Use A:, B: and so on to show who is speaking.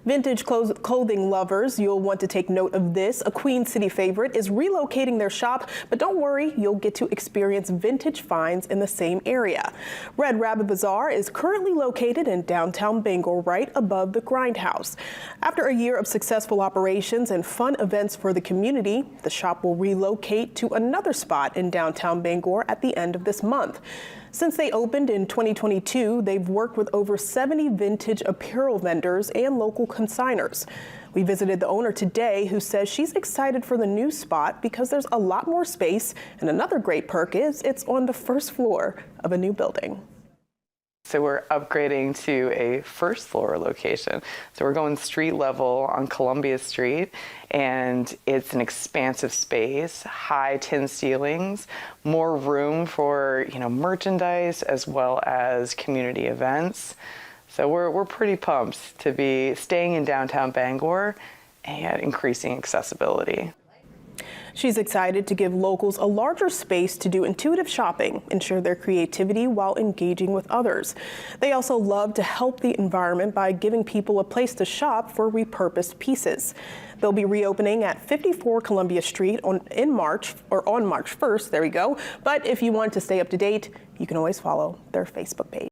A: Vintage clothing lovers, you'll want to take note of this. A Queen City favorite is relocating their shop, but don't worry, you'll get to experience vintage finds in the same area. Rabbit Bazaar is currently located in downtown Bangor, right above the Grindhouse. After a year of successful operations and fun events for the community, the shop will relocate to another spot in downtown Bangor at the end of this month. Since they opened in 2022, they've worked with over 70 vintage apparel vendors and local consigners. We visited the owner today, who says she's excited for the new spot because there's a lot more space, and another great perk is it's on the first floor of a new building.
B: So we're upgrading to a first floor location. So we're going street level on Columbia Street, and it's an expansive space, high tin ceilings, more room for merchandise as well as community events. So we're pretty pumped to be staying in downtown Bangor and increasing accessibility.
A: She's excited to give locals a larger space to do intuitive shopping and share their creativity while engaging with others. They also love to help the environment by giving people a place to shop for repurposed pieces. They'll be reopening at 54 Columbia Street on March 1st, there we go. But if you want to stay up to date, you can always follow their Facebook page.